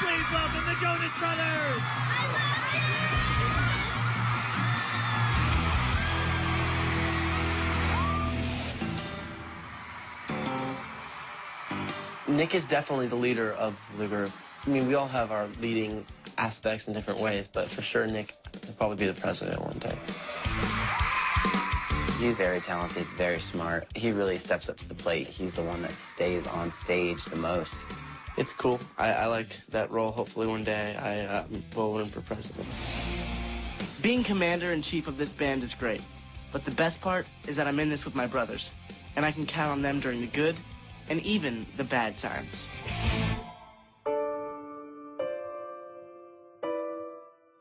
Please welcome the Jonas Brothers! Nick is definitely the leader of the group. I mean, we all have our leading aspects in different ways, but for sure Nick will probably be the president one day. He's very talented, very smart. He really steps up to the plate. He's the one that stays on stage the most. It's cool. I like that role. Hopefully one day I will run for president. Being commander-in-chief of this band is great, but the best part is that I'm in this with my brothers, and I can count on them during the good and even the bad times.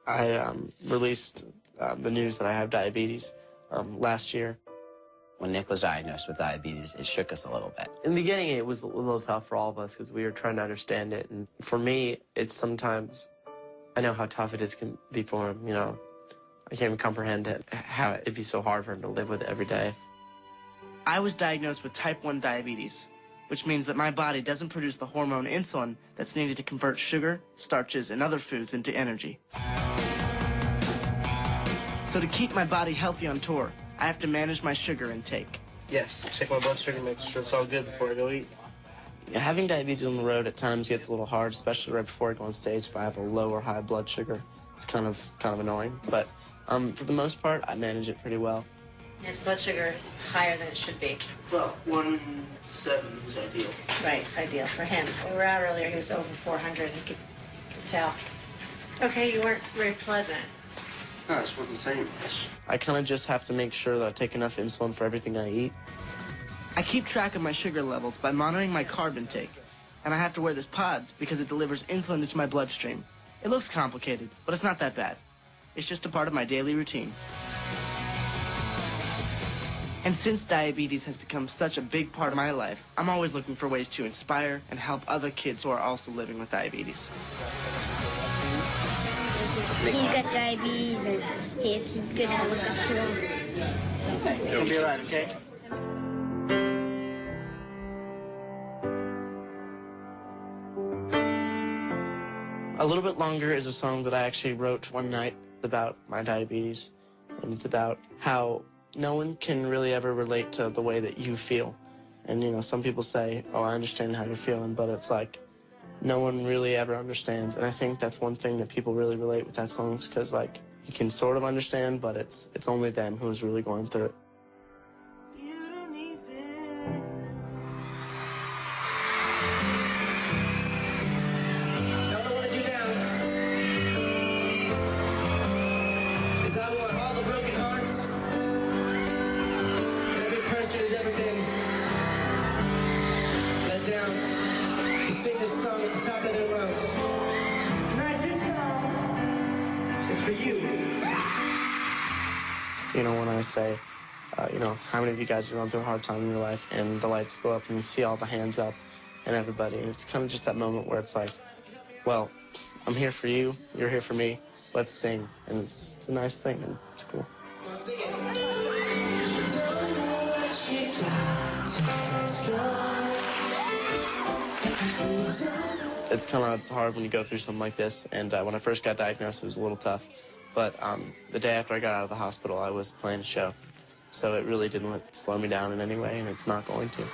I released the news that I have diabetes last year. When Nick was diagnosed with diabetes, it shook us a little bit. In the beginning, it was a little tough for all of us because we were trying to understand it. And for me, it's sometimes, I know how tough it is can be for him, you know. I can't even comprehend it, how it'd be so hard for him to live with it every day. I was diagnosed with type 1 diabetes, which means that my body doesn't produce the hormone insulin that's needed to convert sugar, starches, and other foods into energy. So to keep my body healthy on tour, I have to manage my sugar intake. Yes, check my blood sugar, make sure it's all good before I go eat. Having diabetes on the road at times gets a little hard, especially right before I go on stage if I have a low or high blood sugar. It's kind of annoying, but for the most part, I manage it pretty well. His blood sugar higher than it should be. Well, 170 is ideal. Right, it's ideal for him. We were out earlier, he was over 400, you could tell. Okay, you weren't very pleasant. No, it just wasn't saying much. I kind of just have to make sure that I take enough insulin for everything I eat. I keep track of my sugar levels by monitoring my carb intake, and I have to wear this pod because it delivers insulin into my bloodstream. It looks complicated, but it's not that bad. It's just a part of my daily routine. And since diabetes has become such a big part of my life, I'm always looking for ways to inspire and help other kids who are also living with diabetes. He's got diabetes, and it's good to look up to him. You'll be all right, okay? A Little Bit Longer is a song that I actually wrote one night about my diabetes, and it's about how no one can really ever relate to the way that you feel. And, you know, some people say, oh, I understand how you're feeling, but it's like, no one really ever understands. And I think that's one thing that people really relate with that song, because, like, you can sort of understand, but it's only them who's really going through it. You know, when I say, you know, how many of you guys are going through a hard time in your life, and the lights go up and you see all the hands up and everybody, and it's kind of just that moment where it's like, well, I'm here for you, you're here for me, let's sing. And it's a nice thing, and it's cool. It's kind of hard when you go through something like this, and when I first got diagnosed, it was a little tough. But the day after I got out of the hospital, I was playing a show. So it really didn't slow me down in any way, and it's not going to.